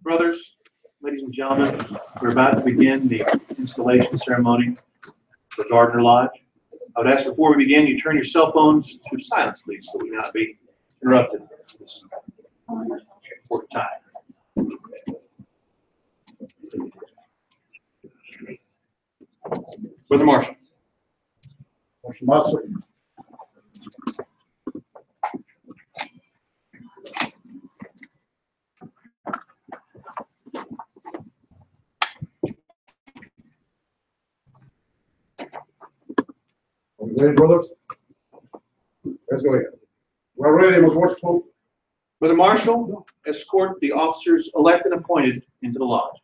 Brothers, ladies and gentlemen, we're about to begin the installation ceremony for Gardner Lodge. I would ask before we begin, you turn your cell phones to silence, please, so we not be interrupted at this important time. Brother Marshall. Marshall. Are we ready, brothers? Let's go ahead. We're ready, Most Worshipful. Brother Marshall, escort the officers elected and appointed into the lodge.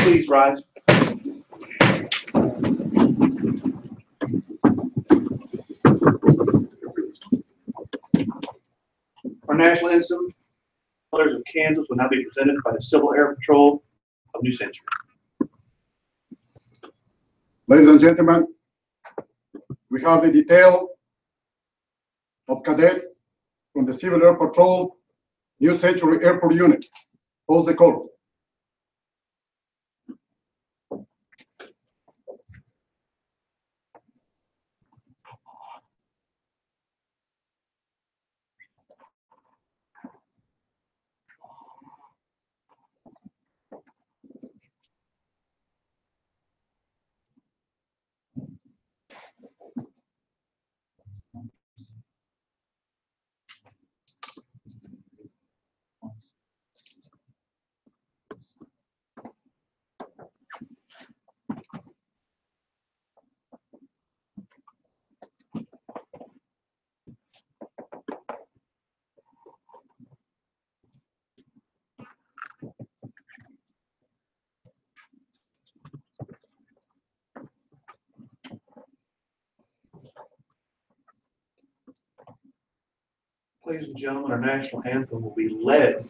Please rise. Our national anthem, Colors of Kansas, will now be presented by the Civil Air Patrol of New Century. Ladies and gentlemen, we have the detail of cadets from the Civil Air Patrol New Century Airport Unit. Pose the color. Ladies and gentlemen, our national anthem will be led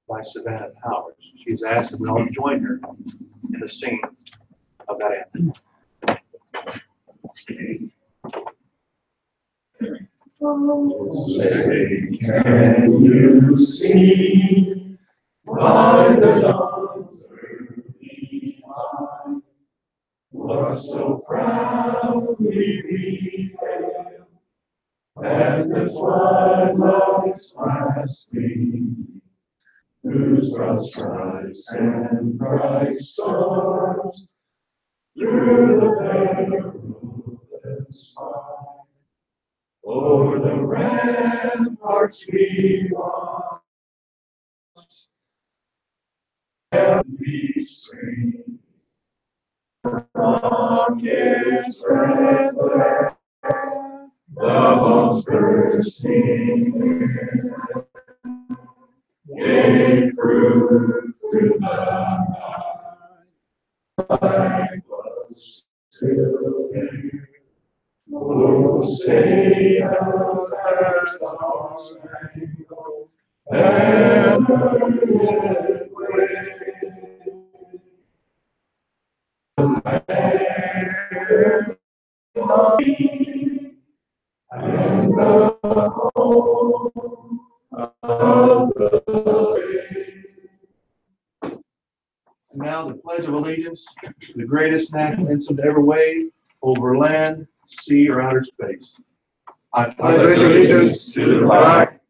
by Savannah Powers. She's asked that we all join her in the singing of that anthem. Oh, say, can you see by the dawn's early light what so proudly we hailed as the twilight's last gleam, whose broad stripes and bright stars through the perilous fight, o'er the ramparts we watch, and we sing. Rockets red glare, the bombs bursting gave proof through the night. Flag was still there. Oh, say as the spangled banner yet waved, the land of me and the home of the brave. And now the Pledge of Allegiance to the greatest national anthem to ever wave over land, sea, or outer space. I pledge allegiance to the flag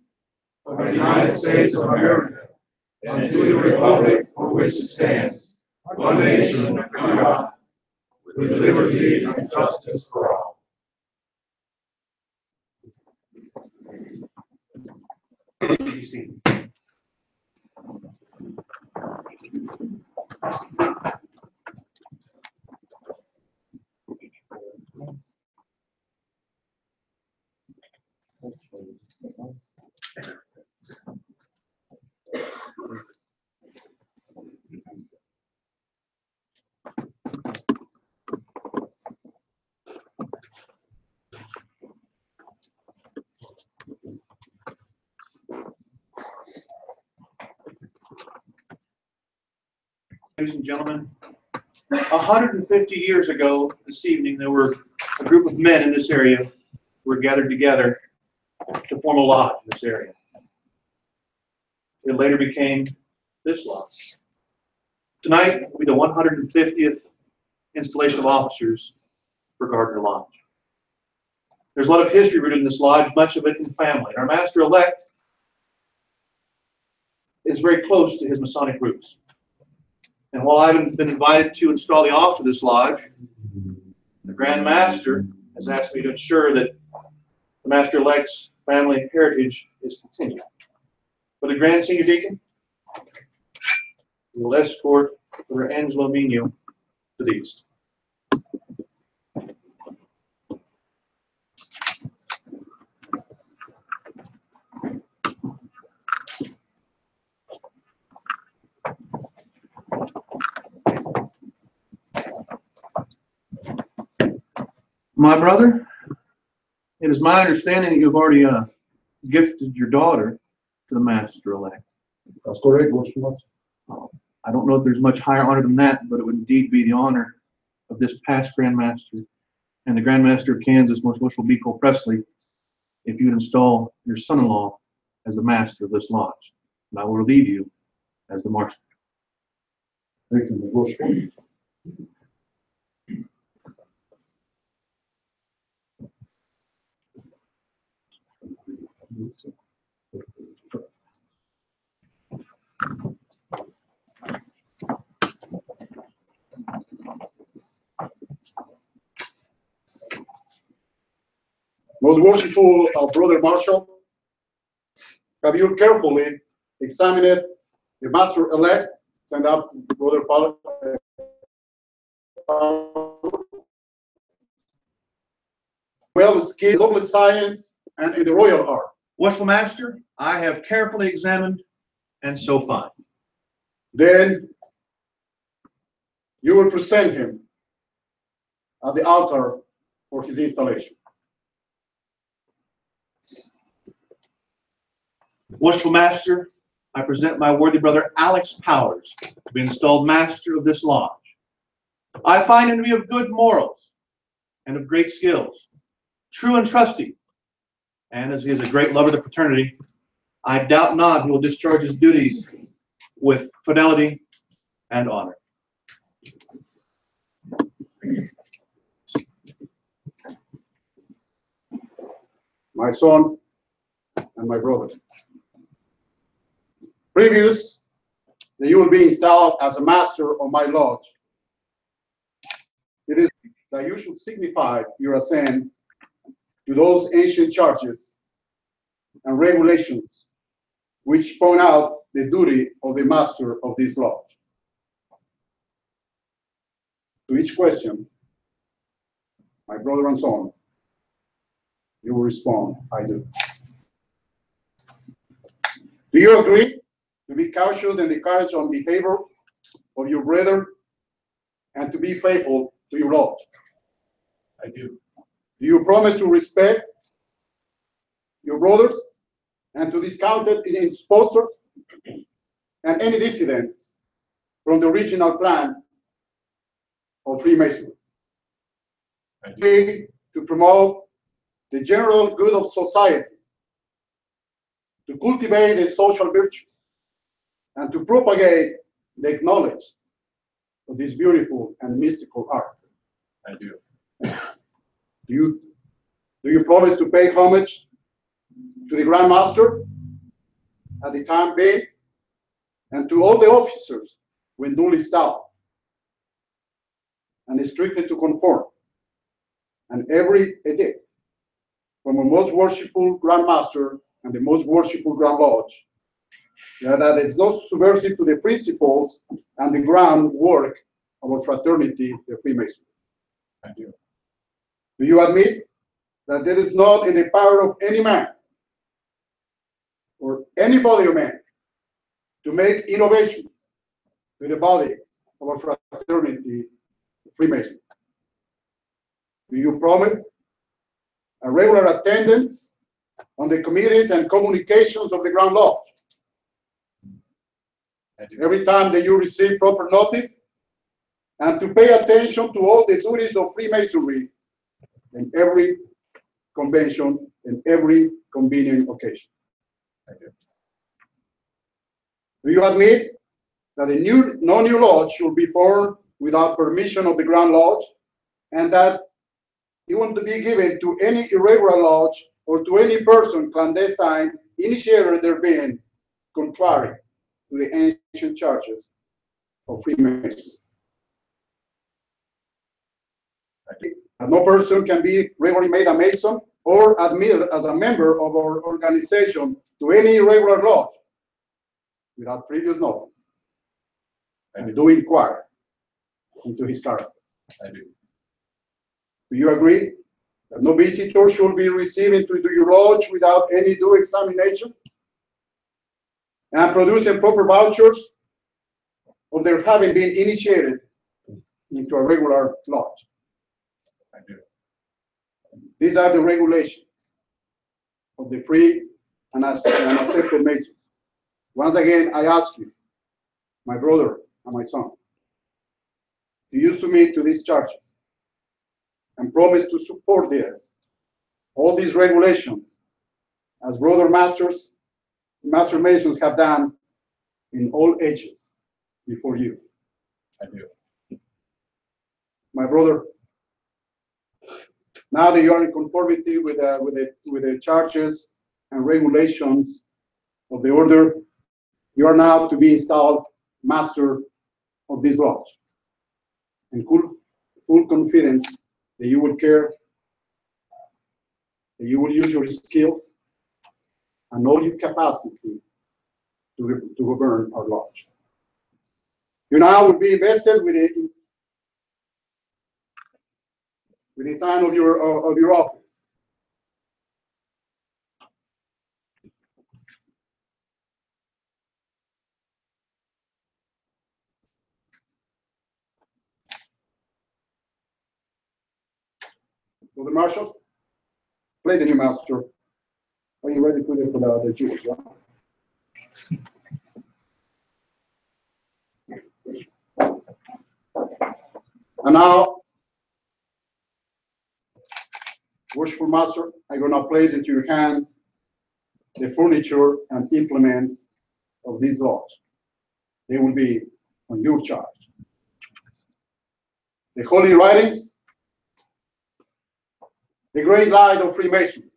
of the United States of America and to the republic for which it stands, one nation under God, with liberty and justice for all. Be seated. Ladies and gentlemen, 150 years ago this evening, there were a group of men in this area who were gathered together to form a lodge in this area. It later became this lodge. Tonight will be the 150th installation of officers for Gardner Lodge. There's a lot of history rooted in this lodge, much of it in family. And our master-elect is very close to his Masonic roots. And while I haven't been invited to install the office of this lodge, the Grand Master has asked me to ensure that the Master-elect's family heritage is continued. For the Grand Senior Deacon, we will escort Brother Angelo Mino to the east. My brother, it is my understanding that you've already gifted your daughter to the Master-elect. That's correct, Worshipful. I don't know if there's much higher honor than that, but it would indeed be the honor of this past Grand Master and the Grand Master of Kansas, Most Worshipful B. Cole Presley, if you would install your son-in-law as the master of this lodge. And I will relieve you as the marshal. Thank you, Worshipful. Most worshipful Brother Marshall, have you carefully examined the Master-elect? Stand up, Brother Paul. Well skilled in lovely science and in the royal art. Worshipful Master, I have carefully examined and so find. Then you will present him at the altar for his installation. Worshipful Master, I present my worthy brother Alex Powers to be installed master of this lodge. I find him to be of good morals and of great skills, true and trusty, and as he is a great lover of the fraternity, I doubt not he will discharge his duties with fidelity and honor. my son, and my brother. Previous, that you will be installed as a master of my lodge. It is that you should signify your assent to those ancient charges and regulations which point out the duty of the master of this lodge. To each question, my brother and son, you will respond, I do. Do you agree to be cautious and encourage on behavior of your brethren and to be faithful to your lodge? I do. Do you promise to respect your brothers and to discount imposters and any dissidents from the original plan of Freemasonry? I do. To promote the general good of society, to cultivate the social virtue, and to propagate the knowledge of this beautiful and mystical art. I do. Do you promise to pay homage to the Grand Master at the time being, and to all the officers when duly styled, and strictly to conform, and every edict from a most worshipful Grand Master and the most worshipful Grand Lodge, that is not subversive to the principles and the groundwork of our fraternity, the Freemasonry? I do. Do you admit that it is not in the power of any man or any body of men to make innovations to the body of our fraternity, the Freemasonry? Do you promise a regular attendance on the committees and communications of the Grand Lodge? I do. Every time that you receive proper notice, and to pay attention to all the duties of Freemasonry in every convention and every convenient occasion? I do. Do you admit that no new lodge should be formed without permission of the Grand Lodge, and that it won't be given to any irregular lodge or to any person clandestine initiated their being contrary to the ancient charges of Freemasons? That no person can be regularly made a Mason or admitted as a member of our organization to any irregular lodge without previous notice, and do inquire into his character. I do. Do you agree that no visitor should be received into your lodge without any due examination and producing proper vouchers of their having been initiated into a regular lodge? I do. These are the regulations of the free and accepted Masons. Once again, I ask you, my brother and my son, do you submit to these charges and promise to support all these regulations as brother masters, master Masons have done in all ages before you? I do. My brother, now that you are in conformity with the charges and regulations of the order, you are now to be installed master of this lodge, and full confidence that you will care, that you will use your skills and all your capacity to govern our lodge. You now will be invested with the sign of your office. So the marshal, play the new master. Are you ready for the jewels? And now, worshipful master, I'm going to place into your hands the furniture and implements of this lodge. They will be on your charge. The holy writings, the great light of Freemasonry,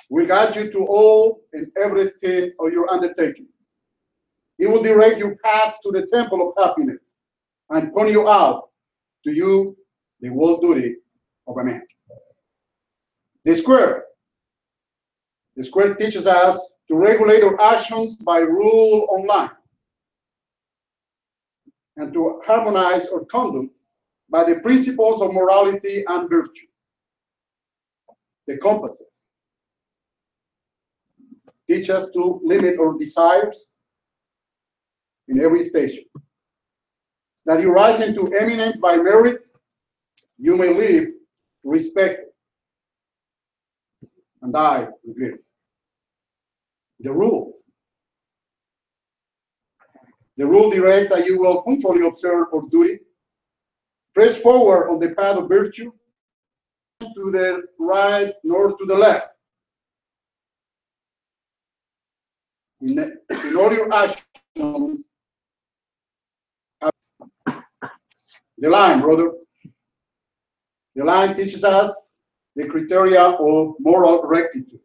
will guide you to all and everything of your undertakings. It will direct your paths to the temple of happiness and point you out to you the whole duty of a man. The square. The square teaches us to regulate our actions by rule online and to harmonize our conduct by the principles of morality and virtue. The compasses teach us to limit our desires in every station. That you rise into eminence by merit, you may live respected and die with grace. The rule. The rule directs that you will punctually observe our duty, press forward on the path of virtue, to the right nor to the left. In all your actions, the line, brother. The line teaches us the criteria of moral rectitude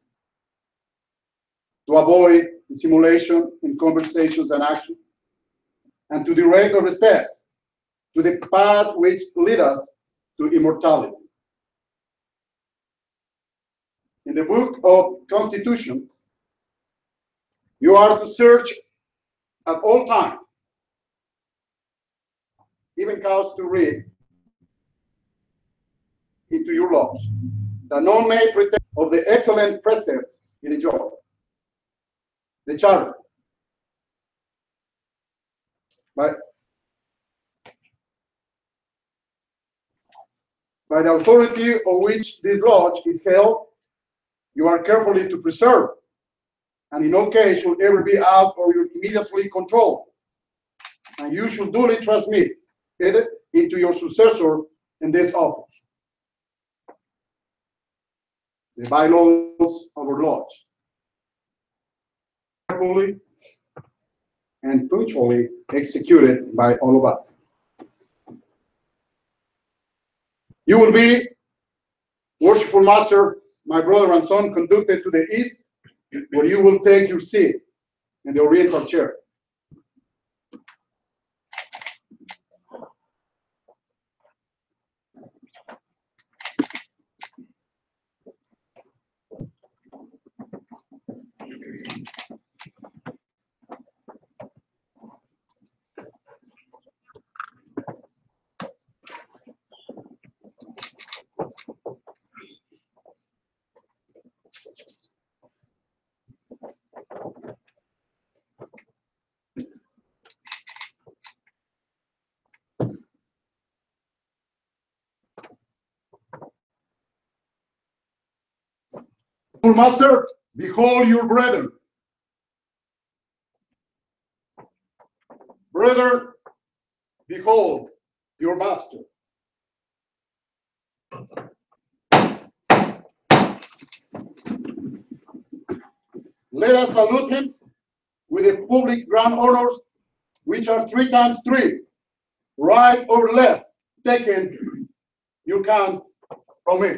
to avoid dissimulation in conversations and actions, and to direct our steps to the path which leads us to immortality. In the book of Constitution, you are to search at all times, even cause to read into your laws, that none may pretend of the excellent precepts in the job. The charter. By the authority of which this lodge is held, you are carefully to preserve, and in no case should ever be out of your immediately control. And you should duly transmit it into your successor in this office. The bylaws of our lodge. Carefully and punctually executed by all of us. You will be, worshipful master, my brother and son, conducted to the east, where you will take your seat in the oriental chair. Master, behold your brethren. Brethren, behold your master. Let us salute him with the public grand honors, which are 3 times 3, right or left, taken, you count from me.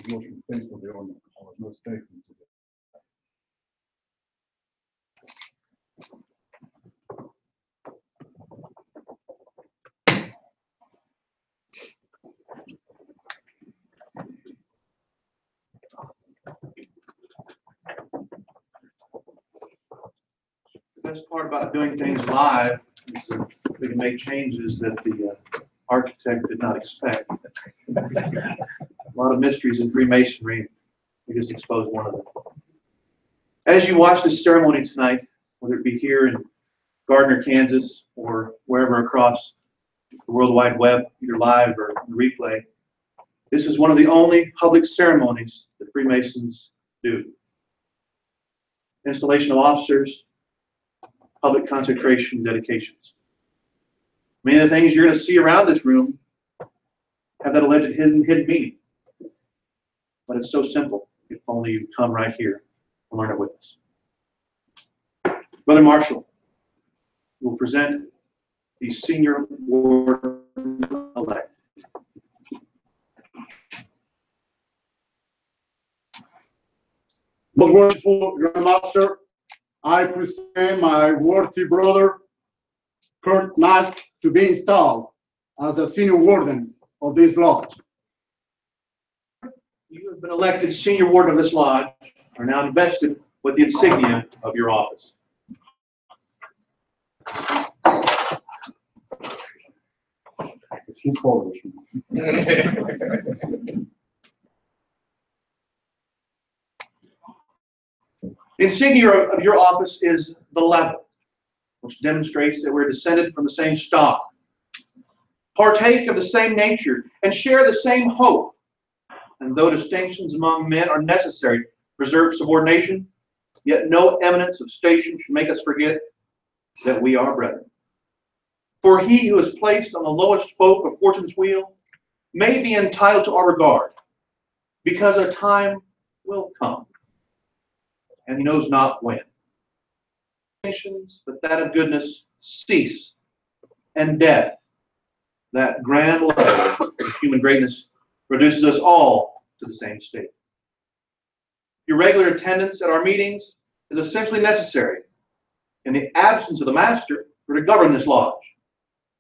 Motion faithful the honor. I was not mistaken. The best part about doing things live is that we can make changes that the architect did not expect. A lot of mysteries in Freemasonry. We just exposed one of them. As you watch this ceremony tonight, whether it be here in Gardner, Kansas, or wherever across the World Wide Web, either live or replay, this is one of the only public ceremonies that Freemasons do. Installation of officers, public consecration, dedications. Many of the things you're going to see around this room have that alleged hidden meaning. But it's so simple if only you come right here and learn it with us. Brother Marshall will present the senior warden-elect. Most worshipful Grand Master, I present my worthy brother, Kurt Nash, to be installed as the senior warden of this lodge. You have been elected senior warden of this lodge, are now invested with the insignia of your office. It's his fault. The insignia of your office is the level, which demonstrates that we're descended from the same stock, partake of the same nature, and share the same hope. And though distinctions among men are necessary to preserve subordination, yet no eminence of station should make us forget that we are brethren. For he who is placed on the lowest spoke of fortune's wheel may be entitled to our regard, because a time will come, and he knows not when. But that of goodness cease, and death, that grand level of human greatness, reduces us all to the same state. Your regular attendance at our meetings is essentially necessary. In the absence of the master, we're to govern this lodge.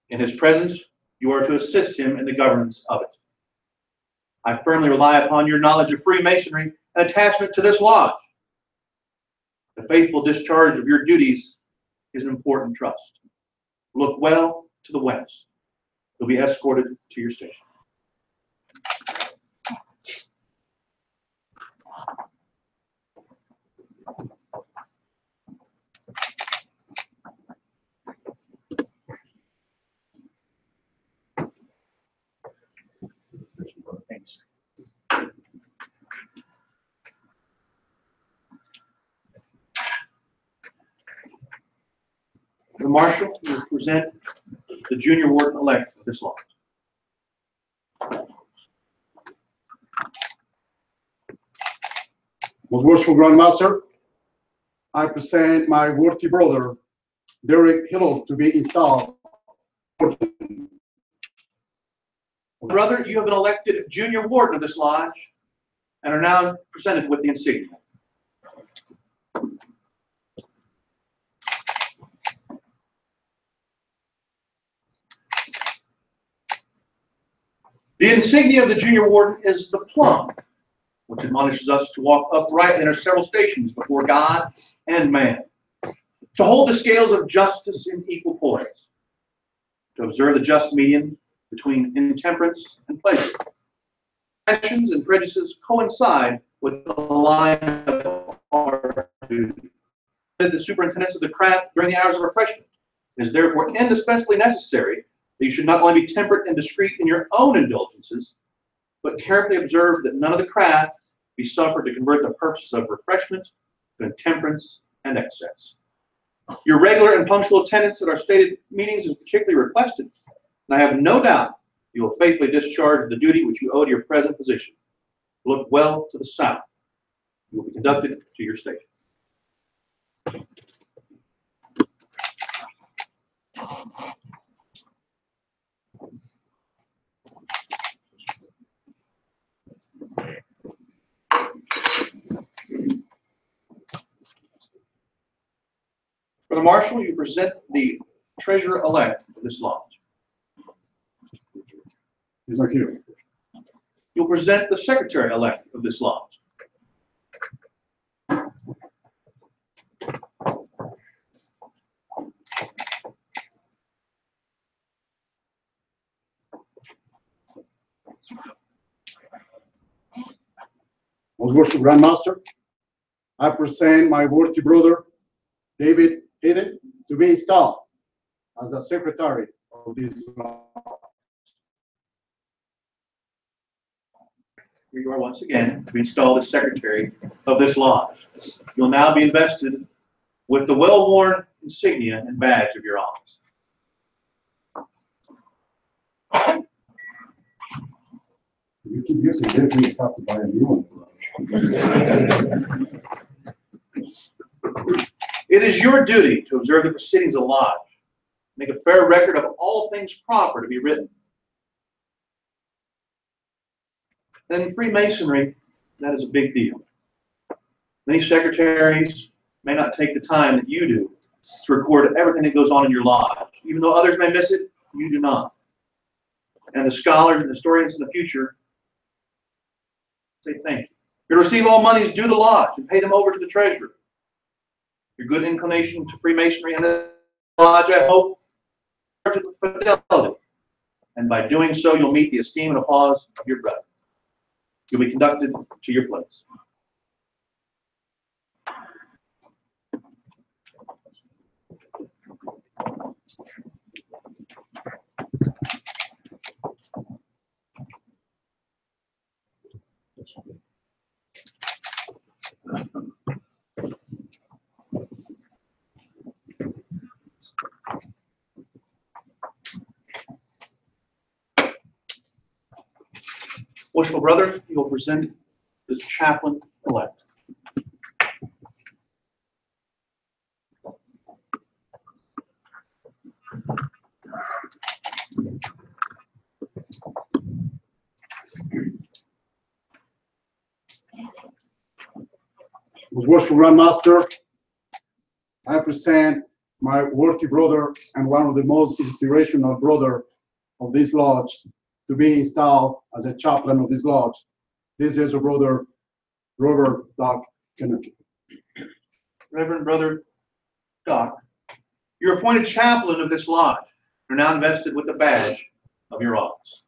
In his presence, you are to assist him in the governance of it. I firmly rely upon your knowledge of Freemasonry and attachment to this lodge. The faithful discharge of your duties is an important trust. Look well to the west. You'll be escorted to your station. Thanks. The Marshal will present the junior warden-elect of this lodge. Most worshipful Grand Master, I present my worthy brother, Derek Hill, to be installed. Brother, you have been elected junior warden of this lodge and are now presented with the insignia. The insignia of the junior warden is the plum, which admonishes us to walk uprightly in our several stations before God and man, to hold the scales of justice in equal poise, to observe the just median between intemperance and pleasure. Passions and prejudices coincide with the line of our duty. The superintendence of the craft during the hours of refreshment. It is therefore indispensably necessary that you should not only be temperate and discreet in your own indulgences, but carefully observe that none of the craft be suffered to convert the purposes of refreshment to intemperance and excess. Your regular and punctual attendance at our stated meetings is particularly requested, and I have no doubt you will faithfully discharge the duty which you owe to your present position. Look well to the south. You will be conducted to your station. For the Marshal, you present the treasurer-elect of this lodge. He's not here. You'll present the secretary-elect of this lodge. Most worshipful Grand Master, I present my worthy brother, David Hayden, to be installed as the secretary of this lodge. Here you are once again to be installed as secretary of this lodge. You'll now be invested with the well-worn insignia and badge of your office. You keep using this, you have to buy a new one. It is your duty to observe the proceedings of the lodge, make a fair record of all things proper to be written. In Freemasonry, that is a big deal. Many secretaries may not take the time that you do to record everything that goes on in your lodge. Even though others may miss it, you do not. And the scholars and historians in the future say thank you. You're to receive all monies due the lodge and pay them over to the treasurer. Your good inclination to Freemasonry and the lodge, I hope, with fidelity. And by doing so, you'll meet the esteem and applause of your brother. You'll be conducted to your place. Worshipful brother, you will present the chaplain-elect. Most worshipful Grand Master, I present my worthy brother and one of the most inspirational brother of this lodge to be installed as a chaplain of this lodge. This is your brother, Robert Doc Kennedy. Reverend Brother Doc, you're appointed chaplain of this lodge. You're now invested with the badge of your office.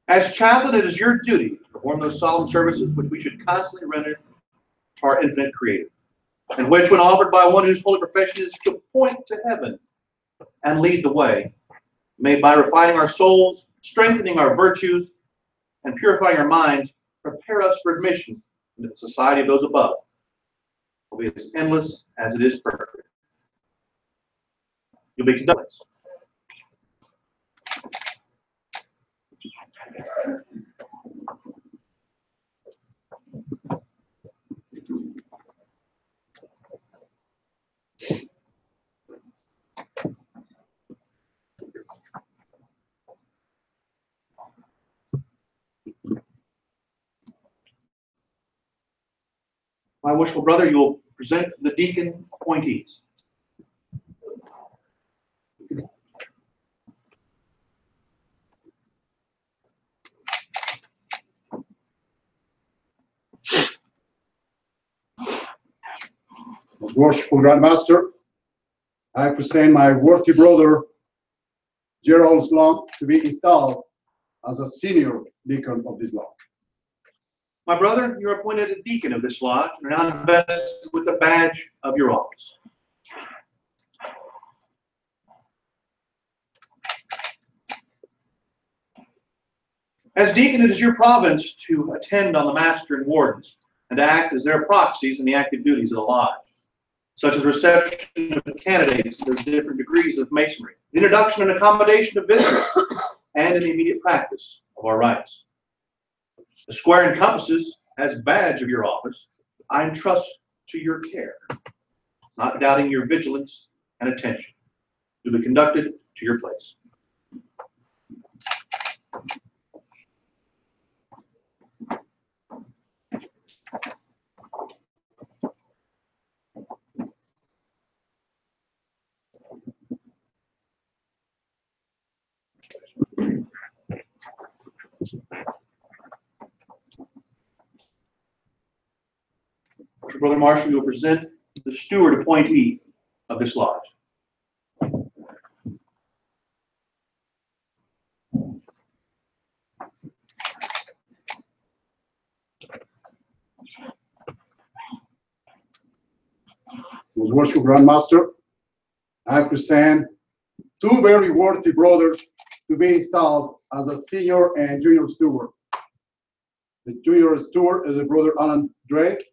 As chaplain, it is your duty to perform those solemn services which we should constantly render to our infinite Creator, and which, when offered by one whose holy profession is to point to heaven and lead the way, may, by refining our souls, strengthening our virtues, and purifying our minds, prepare us for admission into the society of those above, will be as endless as it is perfect. You'll be conducted. My worshipful brother, you will present the deacon appointees. Most worshipful Grand Master, I present my worthy brother, Gerald Sloan, to be installed as a senior deacon of this lodge. My brother, you're appointed a deacon of this lodge and are now invested with the badge of your office. As deacon, it is your province to attend on the master and wardens and to act as their proxies in the active duties of the lodge, such as reception of candidates of different degrees of masonry, the introduction and accommodation of visitors, and in the immediate practice of our rites. The square and compasses, as badge of your office, I entrust to your care, not doubting your vigilance and attention. You'll be conducted to your place. Brother Marshall, you will present the steward appointee of this lodge. Most Worshipful Grandmaster, I present two very worthy brothers to be installed as a senior and junior steward. The junior steward is the brother Alan Drake,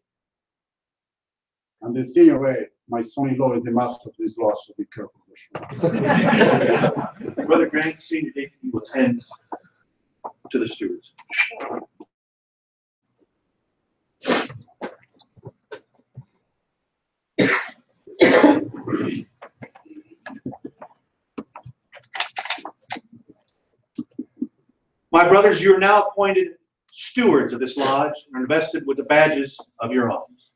and the senior, my son-in-law, is the master of this law, so be careful. Brother Grant, senior deacon, you will attend to the stewards. My brothers, you are now appointed stewards of this lodge and are invested with the badges of your office.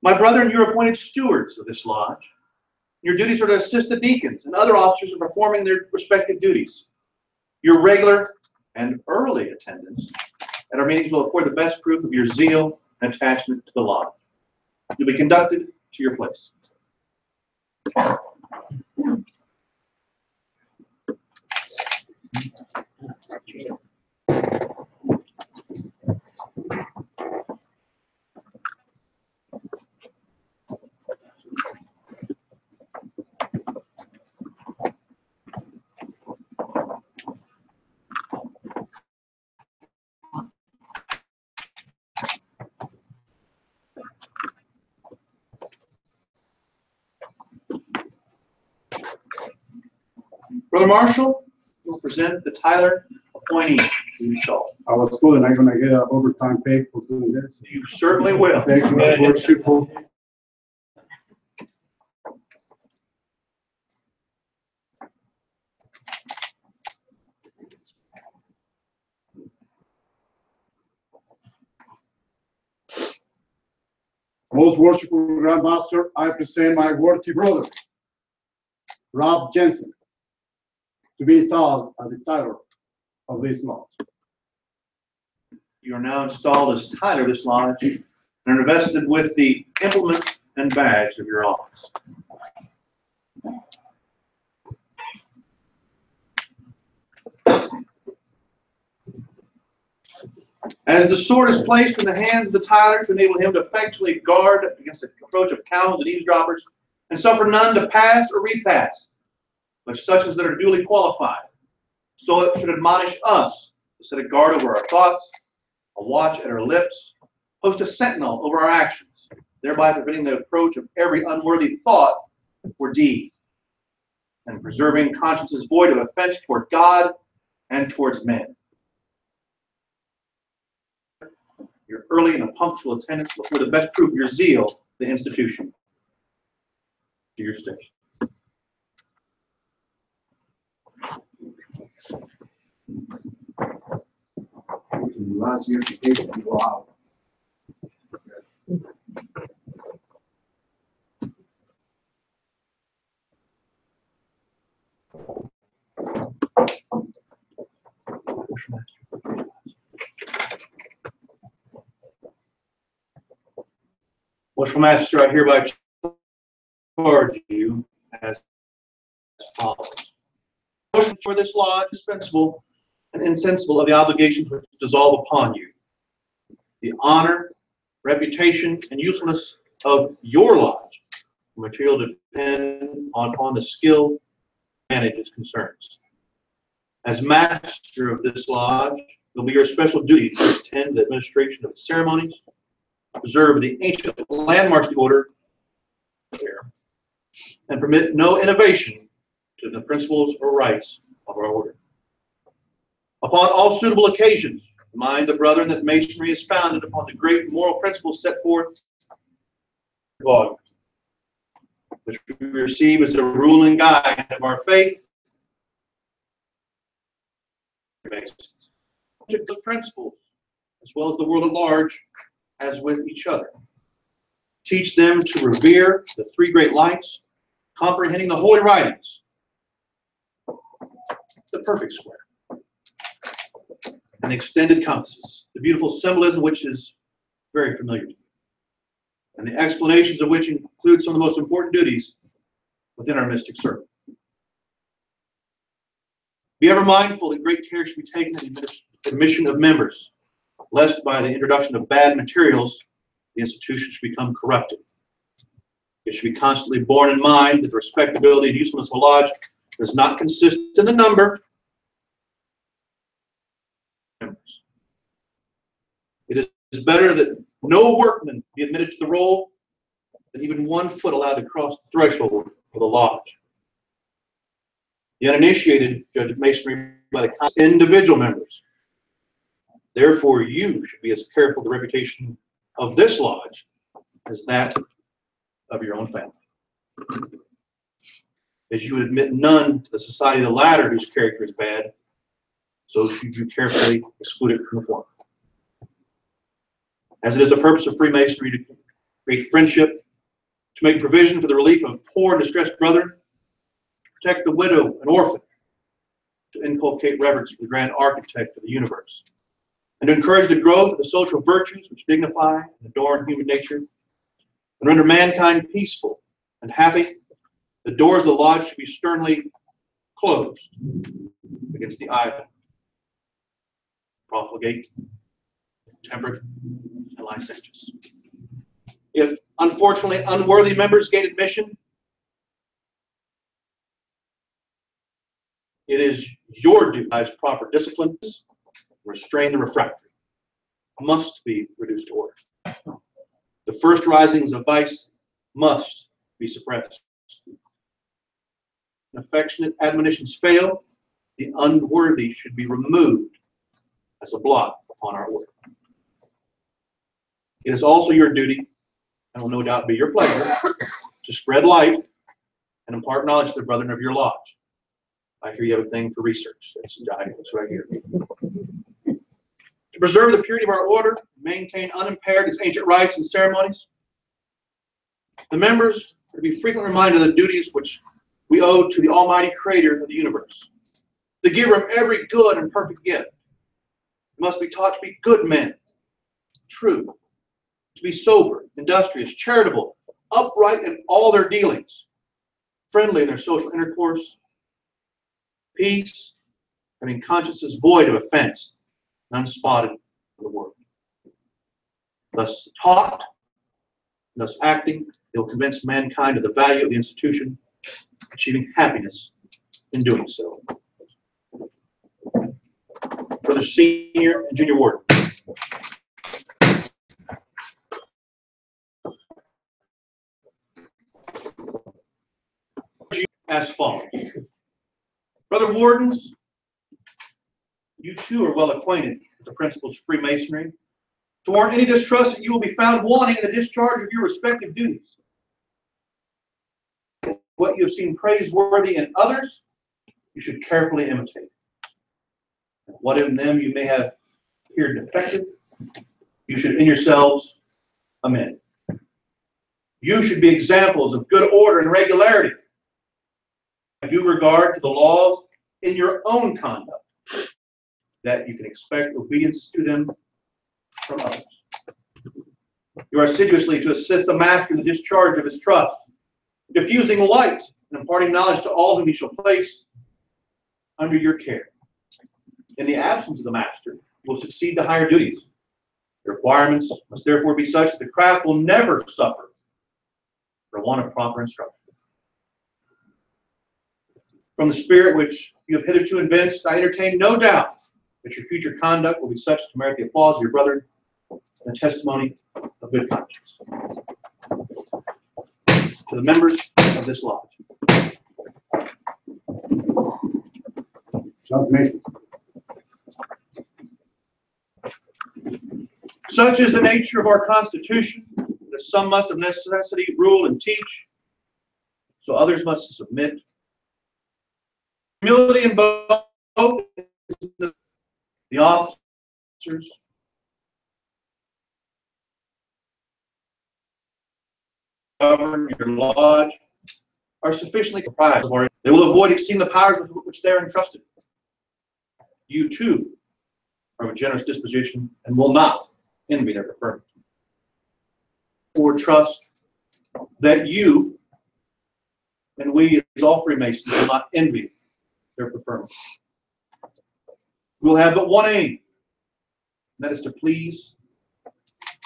My brethren, you are appointed stewards of this lodge. Your duties are to assist the deacons and other officers in performing their respective duties. Your regular and early attendance at our meetings will afford the best proof of your zeal and attachment to the lodge. You'll be conducted to your place. Brother Marshall will present the Tyler appointee to be installed. I was told I'm going to get an overtime pay for doing this. You certainly will. Thank you, Most Worshipful. Most Worshipful Grandmaster, I present my worthy brother, Rob Jensen, to be installed as the Tyler of this lodge. You are now installed as Tyler of this lodge and are invested with the implements and badge of your office. As the sword is placed in the hands of the Tyler to enable him to effectually guard against the approach of cowards and eavesdroppers, and suffer none to pass or repass, but such as that are duly qualified, so it should admonish us to set a guard over our thoughts, a watch at our lips, post a sentinel over our actions, thereby preventing the approach of every unworthy thought or deed, and preserving consciences void of offense toward God and towards men. Your early and punctual attendance before the best proof of your zeal to the institution. To your station. Last year, to take it, go out. Worshipful Master, I hereby charge you as follows. For this lodge, dispensable and insensible of the obligations which dissolve upon you. The honor, reputation, and usefulness of your lodge material depend upon the skill manage its concerns. As master of this lodge, it will be your special duty to attend the administration of its ceremonies, preserve the ancient landmarks of the order, and permit no innovation to the principles or rights of our order. Upon all suitable occasions, remind the brethren that Masonry is founded upon the great moral principles set forth in volumes, which we receive as the rule and guide of our faith. Those principles, as well as the world at large, as with each other. Teach them to revere the three great lights, comprehending the holy writings, the perfect square. and the extended compasses, the beautiful symbolism which is very familiar to you, and the explanations of which include some of the most important duties within our mystic circle. Be ever mindful that great care should be taken in the admission of members, lest by the introduction of bad materials, the institution should become corrupted. It should be constantly borne in mind that the respectability and usefulness of a lodge does not consist in the number of members. It is better that no workman be admitted to the roll than even 1 foot allowed to cross the threshold of the lodge. The uninitiated judge masonry by the individual members. Therefore, you should be as careful of the reputation of this lodge as that of your own family. As you would admit none to the society of the latter whose character is bad, so should you carefully exclude it from the former. As it is the purpose of Freemasonry to create friendship, to make provision for the relief of poor and distressed brethren, protect the widow and orphan, to inculcate reverence for the grand architect of the universe, and to encourage the growth of the social virtues which dignify and adorn human nature, and render mankind peaceful and happy, the doors of the lodge should be sternly closed against the idle, profligate, temperate, and licentious. If, unfortunately, unworthy members gain admission, it is your duty as proper discipline, restrain the refractory, must be reduced to order. The first risings of vice must be suppressed. When affectionate admonitions fail, the unworthy should be removed as a blot upon our order. It is also your duty, and will no doubt be your pleasure, to spread light and impart knowledge to the brethren of your lodge. I hear you have a thing for research. That's right here. To preserve the purity of our order, maintain unimpaired its ancient rites and ceremonies, the members are to be frequently reminded of the duties which we owe to the Almighty Creator of the universe, the giver of every good and perfect gift. We must be taught to be good men, true, to be sober, industrious, charitable, upright in all their dealings, friendly in their social intercourse, peace, having consciences void of offense, and unspotted in the world. Thus taught, thus acting, they will convince mankind of the value of the institution, achieving happiness in doing so. For the senior and junior warden. As follows. Brother wardens, you too are well acquainted with the principles of Freemasonry, to warrant any distrust that you will be found wanting in the discharge of your respective duties. What you have seen praiseworthy in others, you should carefully imitate. And what in them you may have appeared defective, you should in yourselves amend. You should be examples of good order and regularity. Due regard to the laws in your own conduct, that you can expect obedience to them from others. You are assiduously to assist the master in the discharge of his trust, diffusing light and imparting knowledge to all whom he shall place under your care. In the absence of the master, you will succeed to higher duties. The requirements must therefore be such that the craft will never suffer for want of proper instruction. From the spirit which you have hitherto evinced, I entertain no doubt that your future conduct will be such to merit the applause of your brethren and the testimony of good conscience. To the members of this lodge. Charles Mason. Such is the nature of our Constitution, that some must of necessity rule and teach, so others must submit. Humility in both the officers govern your lodge are sufficiently comprised. They will avoid exceeding the powers with which they are entrusted. You too are of a generous disposition and will not envy their preferment. Or trust that you and we as all Freemasons will not envy their preferment. We will have but one aim, and that is to please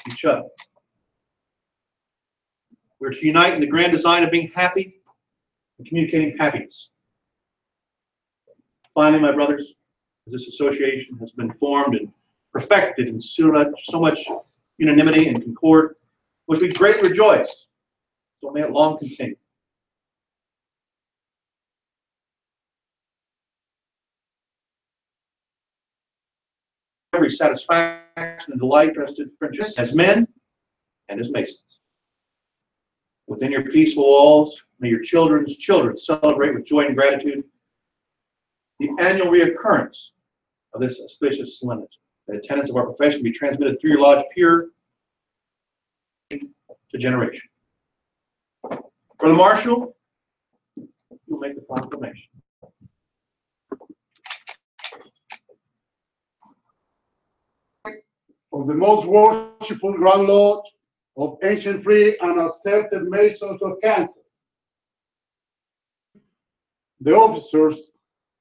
each other. We're to unite in the grand design of being happy and communicating happiness. Finally, my brothers, as this association has been formed and perfected in so much unanimity and concord, which we greatly rejoice, so may it long continue. Every satisfaction and delight rested friendship as men and as Masons. Within your peaceful walls, may your children's children celebrate with joy and gratitude the annual reoccurrence of this auspicious solemnity. The tenets of our profession be transmitted through your lodge pure to generation. Brother Marshall, you'll make the proclamation. Of the most worshipful Grand Lodge of ancient free and accepted Masons of Kansas, the officers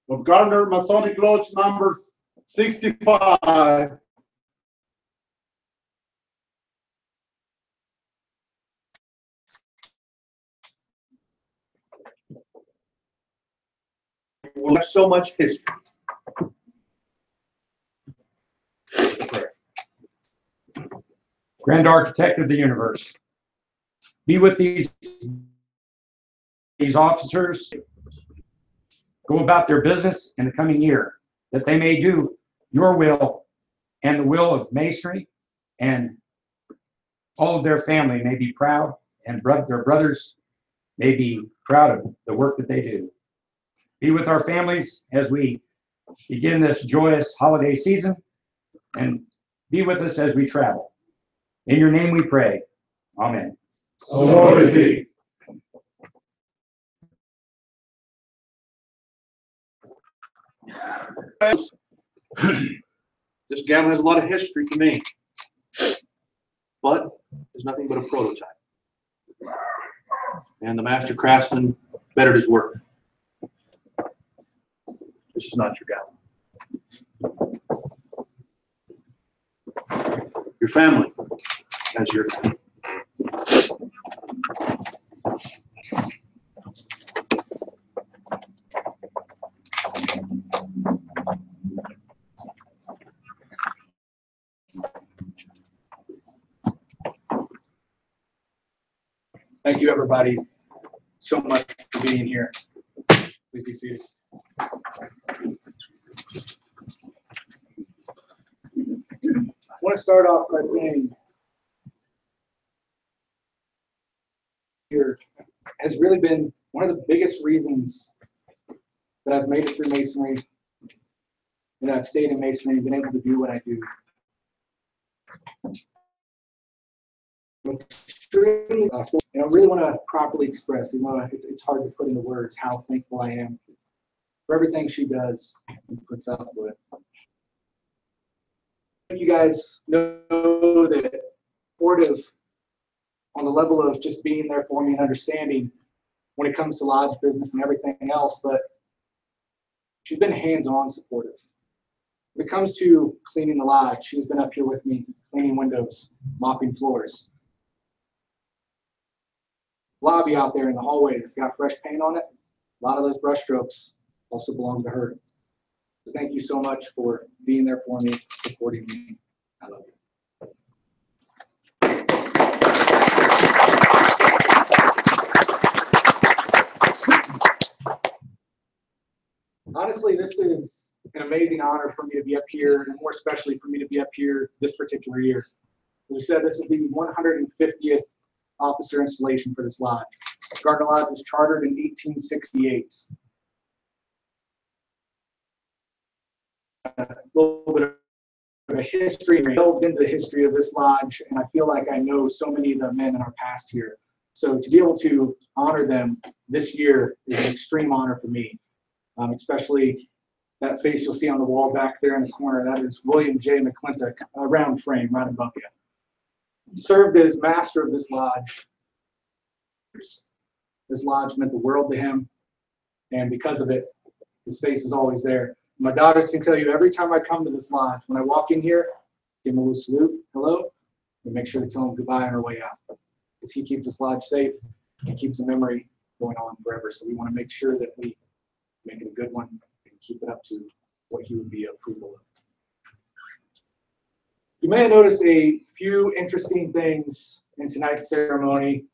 of Gardner Masonic Lodge number 65 We have so much history. Grand Architect of the universe, be with these officers, go about their business in the coming year, that they may do your will and the will of Masonry, and all of their family may be proud, and their brothers may be proud of the work that they do. Be with our families as we begin this joyous holiday season, and be with us as we travel. In your name we pray. Amen. So Lord it be. This gown has a lot of history for me, but it's nothing but a prototype. And the master craftsman bettered his work. This is not your gown. Your family as your family. Thank you, everybody, so much for being here. Please be seated. I want to start off by saying here has really been one of the biggest reasons that I've made it through Masonry and I've stayed in Masonry and been able to do what I do. Extremely, and I really want to properly express, even though it's hard to put into words, how thankful I am for everything she does and puts up with. I think you guys know that supportive on the level of just being there for me and understanding when it comes to lodge business and everything else, but she's been hands-on supportive. When it comes to cleaning the lodge, she's been up here with me, cleaning windows, mopping floors. Lobby out there in the hallway that's got fresh paint on it, a lot of those brush strokes also belong to her. So thank you so much for being there for me, supporting me. I love you. Honestly, this is an amazing honor for me to be up here, and more especially for me to be up here this particular year. As we said, this is the 150th officer installation for this lodge. Gardner Lodge was chartered in 1868. A little bit of a history, I delved into the history of this lodge, and I feel like I know so many of the men in our past here. So to be able to honor them this year is an extreme honor for me, especially That face you'll see on the wall back there in the corner, that is William J. McClintock, a round frame right above you. He served as master of this lodge. This lodge meant the world to him, and because of it, his face is always there. My daughters can tell you every time I come to this lodge, when I walk in here, give him a little salute, hello, and make sure to tell him goodbye on our way out. Because he keeps this lodge safe, and keeps the memory going on forever. So we want to make sure that we make it a good one and keep it up to what he would be approval of. You may have noticed a few interesting things in tonight's ceremony.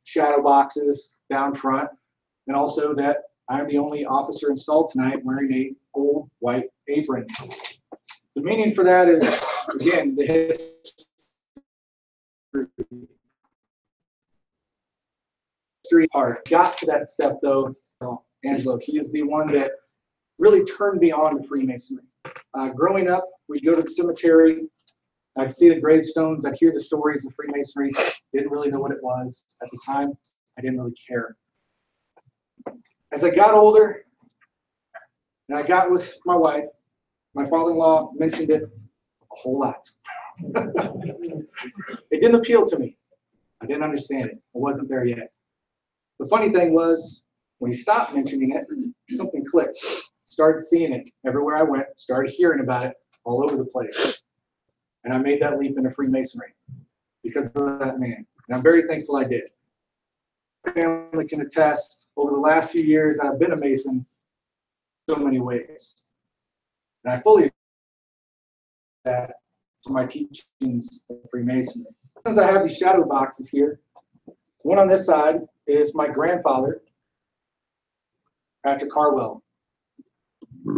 Shadow boxes down front, and also that I'm the only officer installed tonight wearing a old white apron. The meaning for that is, again, the history part. Got to that step though, Angelo. He is the one that really turned me on to Freemasonry. Growing up, we'd go to the cemetery. I'd see the gravestones. I'd hear the stories of Freemasonry. Didn't really know what it was at the time. I didn't really care. As I got older, and I got with my wife, my father-in-law mentioned it a whole lot. It didn't appeal to me. I didn't understand it. I wasn't there yet. The funny thing was, when he stopped mentioning it, something clicked. Started seeing it everywhere I went, started hearing about it all over the place. And I made that leap into Freemasonry because of that man. And I'm very thankful I did. My family can attest, over the last few years, I've been a Mason so many ways. And I fully agree with that to my teachings of Freemasonry. Since I have these shadow boxes here, one on this side is my grandfather, Patrick Harwell.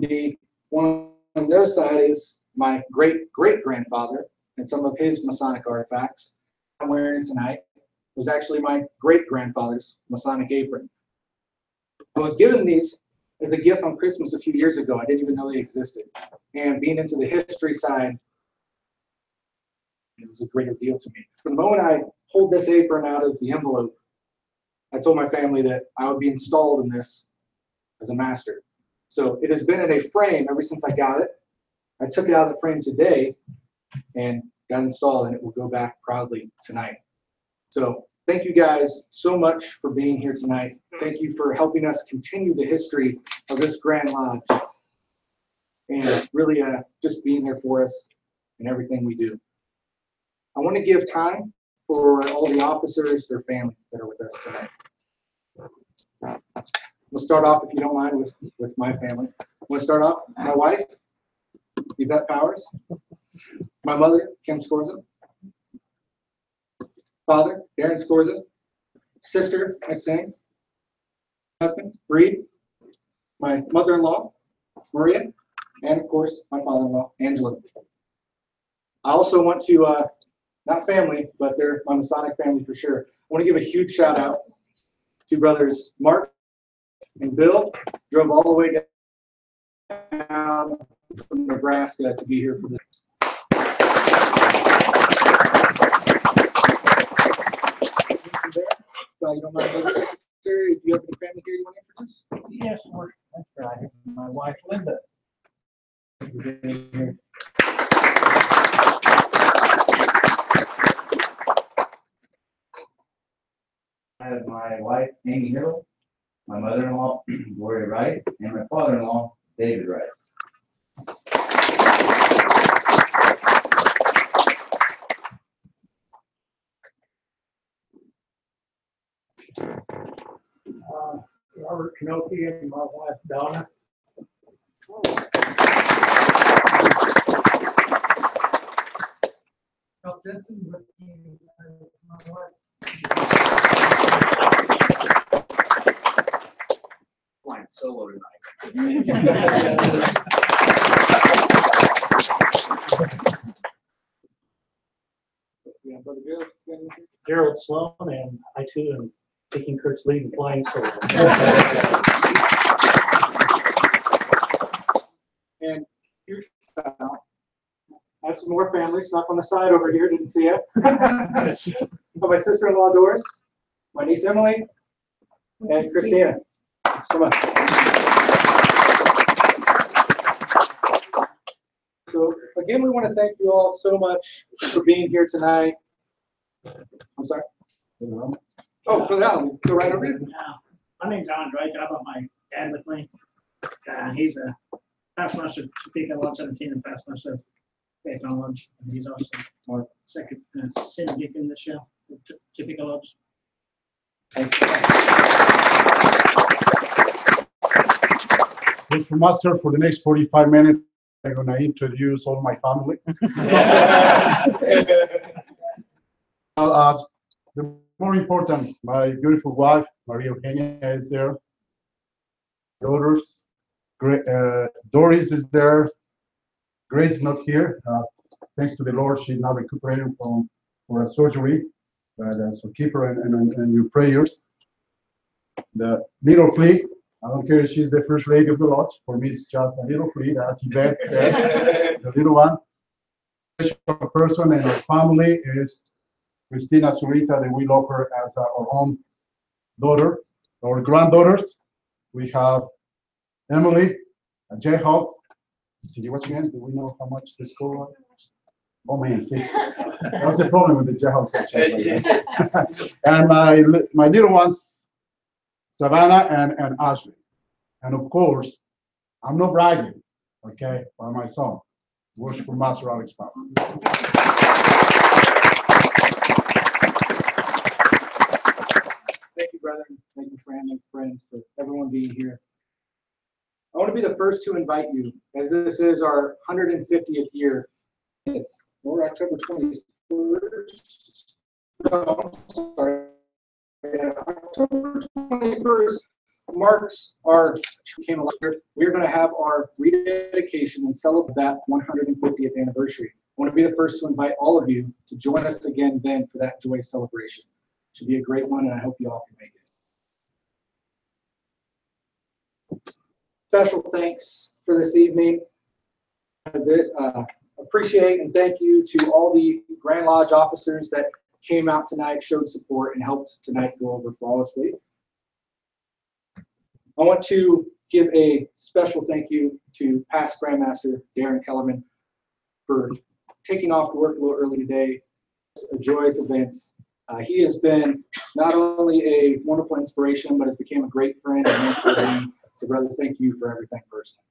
The one on the other side is my great-great-grandfather, and some of his Masonic artifacts I'm wearing tonight was actually my great-grandfather's Masonic apron. I was given these as a gift on Christmas a few years ago. I didn't even know they existed. And being into the history side, it was a greater deal to me. From the moment I pulled this apron out of the envelope, I told my family that I would be installed in this as a master. So it has been in a frame ever since I got it. I took it out of the frame today and got installed, and it will go back proudly tonight. So thank you guys so much for being here tonight. Thank you for helping us continue the history of this Grand Lodge and really just being there for us in everything we do. I want to give time for all the officers, their family that are with us tonight. We'll start off, if you don't mind, with my family. We'll start off, my wife, Yvette Powers, my mother, Kim Scorza, father, Darren Scorza, sister, Maxine, husband, Reed, my mother-in-law, Maria, and of course, my father-in-law, Angela. I also want to, not family, but they're my Masonic family for sure. I want to give a huge shout out to brothers Mark and Bill. Drove all the way down from Nebraska to be here for this. You don't mind, Brother Secretary, do you have any family here you want to introduce? Yes, that's right. My wife, Linda. I have my wife, Amy Hill, my mother-in-law, Gloria Rice, and my father-in-law, David Rice. Robert Kanoki and my wife Donna. Phil Jensen with my wife. Flying solo tonight. Gerald Sloan, and I too am taking Kurt's lead and flying solo. And here's I have some more family stuff on the side over here. Didn't see it. But my sister-in-law Doris, my niece Emily, and Christina. Thanks so much. So again, we want to thank you all so much for being here tonight. I'm sorry. Oh, go down. Go right over here. My name's Andre. I got my dad with me. He's a past master Topeka Lodge 17 and past master Faith Lodge. And he's also our second syndicate in the show, Topeka Lodge. Mr. Master, for the next 45 minutes, I'm going to introduce all my family. The more important, my beautiful wife, Maria Eugenia, is there. Daughters, Doris is there. Grace is not here. Thanks to the Lord, she's now recuperating for a surgery. So keep her in your prayers. The little flea, I don't care if she's the first lady of the lodge. For me, it's just a little flea. That's Yvette, the little one. Special person in our family is Christina Zurita, that we love her as our own daughter. Our granddaughters, we have Emily, J-Hawk. Did you watch again? Do we know how much the score was? Oh man, see, that's the problem with the J-Hawk section. And my little ones, Savannah and Ashley. And of course, I'm not bragging, okay, by my son, Worshipful Master Alex Power. Thank you, brother. Thank you, family, friends, for everyone being here. I want to be the first to invite you, as this is our 150th year, or October 21st. No, sorry. October 21st marks our came alive. We're going to have our rededication and celebrate that 150th anniversary. I want to be the first to invite all of you to join us again then for that joyous celebration. It should be a great one, and I hope you all can make it. Special thanks for this evening. Appreciate and thank you to all the Grand Lodge officers that came out tonight, showed support, and helped tonight go over flawlessly. I want to give a special thank you to past Grandmaster Darren Kellerman for taking off to work a little early today. It's a joyous event. He has been not only a wonderful inspiration, but has become a great friend and mentor to me. So, brother, thank you for everything personally.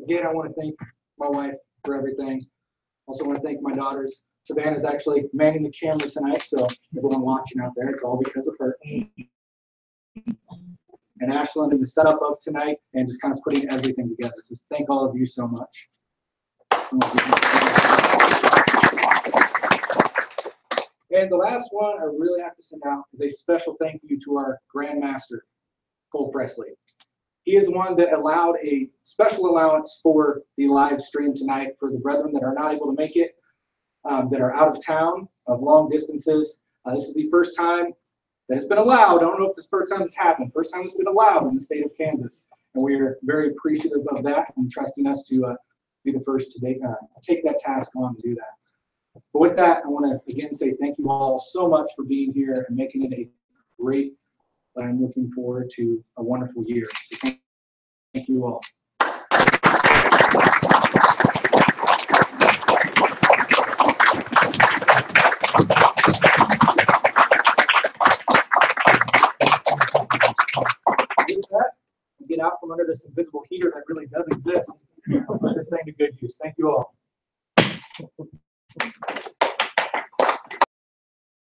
Again, I want to thank my wife for everything. Also want to thank my daughters. Savannah's actually manning the camera tonight, so everyone watching out there, it's all because of her. And Ashlyn in the setup of tonight and just kind of putting everything together. So thank all of you so much. And the last one I really have to send out is a special thank you to our Grand Master, Cole Presley. He is one that allowed a special allowance for the live stream tonight for the brethren that are not able to make it, that are out of town, of long distances. This is the first time that it's been allowed. I don't know if this first time has happened. First time it's been allowed in the state of Kansas. And we are very appreciative of that and trusting us to be the first to take that task on to do that. But with that, I want to again say thank you all so much for being here and making it a great, but I'm looking forward to a wonderful year. So thank you all. With that, get out from under this invisible heater that really does exist. I'll put this thing to good use. Thank you all.